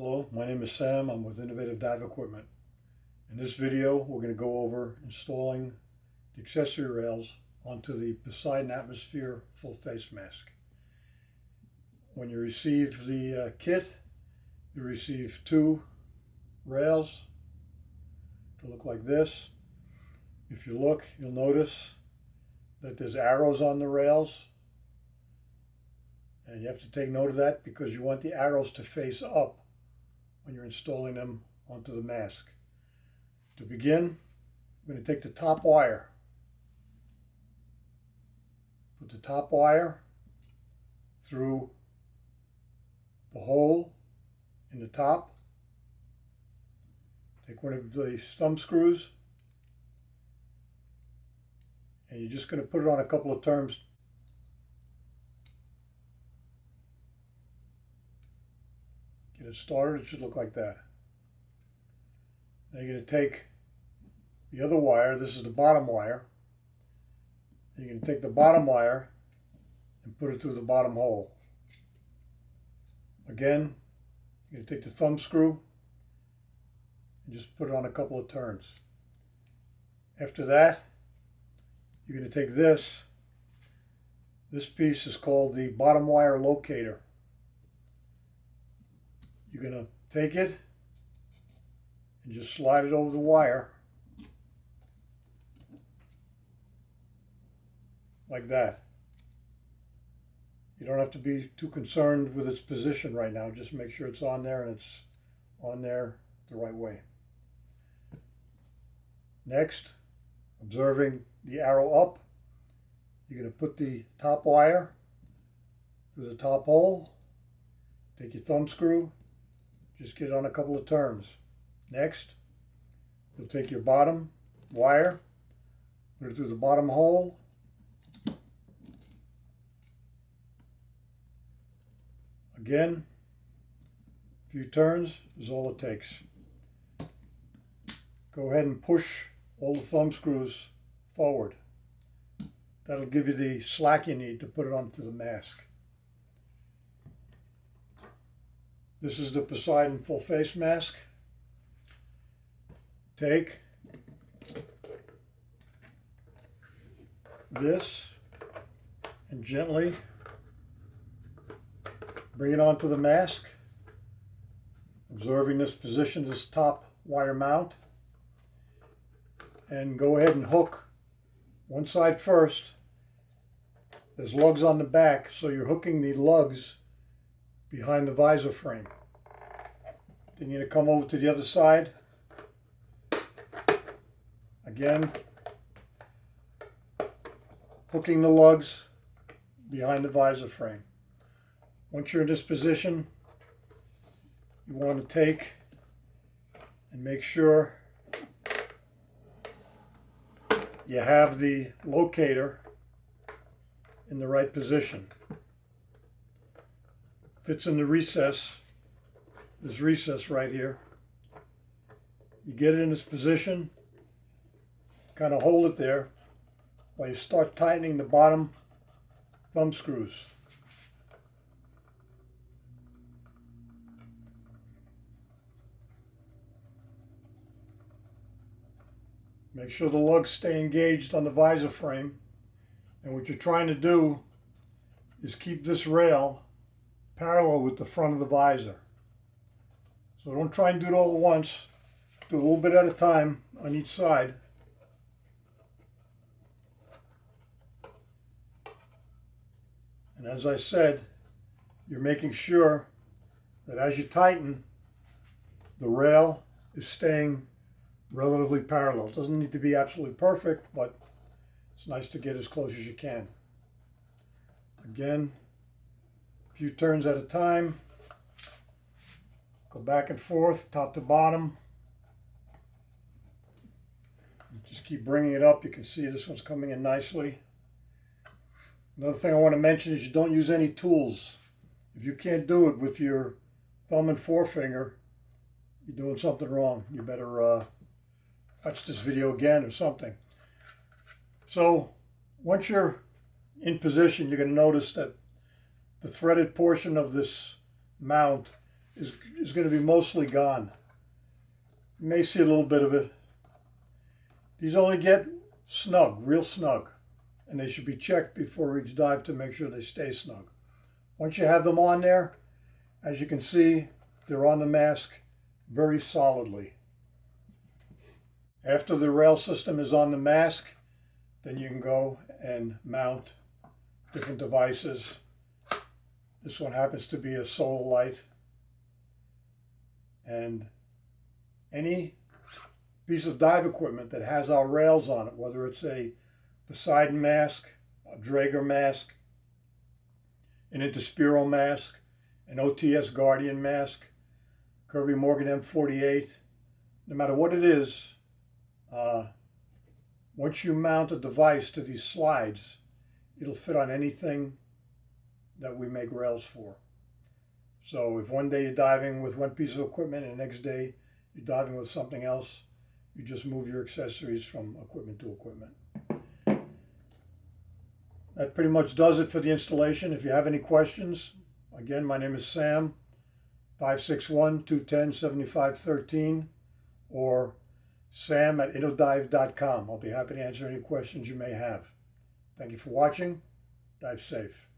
Hello, my name is Sam. I'm with Innovative Dive Equipment. In this video, we're going to go over installing the accessory rails onto the Poseidon Atmosphere full face mask. When you receive the kit, you receive two rails to look like this. If you look, you'll notice that there's arrows on the rails. And you have to take note of that because you want the arrows to face up when you're installing them onto the mask. To begin, I'm going to take the top wire. Put the top wire through the hole in the top. Take one of the thumb screws and you're just going to put it on a couple of turns. Get it started, it should look like that. Now you're going to take the other wire, this is the bottom wire, and you're going to take the bottom wire and put it through the bottom hole. Again, you're going to take the thumb screw and just put it on a couple of turns. After that, you're going to take this piece is called the bottom wire locator. You're going to take it and just slide it over the wire like that. You don't have to be too concerned with its position right now. Just make sure it's on there and it's on there the right way. Next, observing the arrow up, you're going to put the top wire through the top hole, take your thumb screw, just get it on a couple of turns. Next, you'll take your bottom wire, put it through the bottom hole, again, a few turns is all it takes. Go ahead and push all the thumb screws forward. That'll give you the slack you need to put it onto the mask. This is the Poseidon full face mask. Take this and gently bring it onto the mask, observing this position, this top wire mount, and go ahead and hook one side first. There's lugs on the back, so you're hooking the lugs behind the visor frame. Then you're going to come over to the other side. Again, hooking the lugs behind the visor frame. Once you're in this position, you want to take and make sure you have the locator in the right position. Fits in the recess, this recess right here. You get it in this position, kind of hold it there while you start tightening the bottom thumb screws. Make sure the lugs stay engaged on the visor frame, and what you're trying to do is keep this rail parallel with the front of the visor. So don't try and do it all at once. Do a little bit at a time on each side. And as I said, you're making sure that as you tighten, the rail is staying relatively parallel. It doesn't need to be absolutely perfect, but it's nice to get as close as you can. Again, a few turns at a time. Go back and forth, top to bottom. Just keep bringing it up. You can see this one's coming in nicely. Another thing I want to mention is you don't use any tools. If you can't do it with your thumb and forefinger, you're doing something wrong. You better watch this video again or something. So once you're in position, you're going to notice that the threaded portion of this mount is going to be mostly gone. You may see a little bit of it. These only get snug, real snug, and they should be checked before each dive to make sure they stay snug. Once you have them on there, as you can see, they're on the mask very solidly. After the rail system is on the mask, then you can go and mount different devices. This one happens to be a solar light. And any piece of dive equipment that has our rails on it, whether it's a Poseidon mask, a Drager mask, an Interspiral mask, an OTS Guardian mask, Kirby Morgan M48, no matter what it is, once you mount a device to these slides, it'll fit on anything that we make rails for. So if one day you're diving with one piece of equipment and the next day you're diving with something else, you just move your accessories from equipment to equipment. That pretty much does it for the installation. If you have any questions, again, my name is Sam, 561-210-7513, or sam@innodive.com. I'll be happy to answer any questions you may have. Thank you for watching. Dive safe.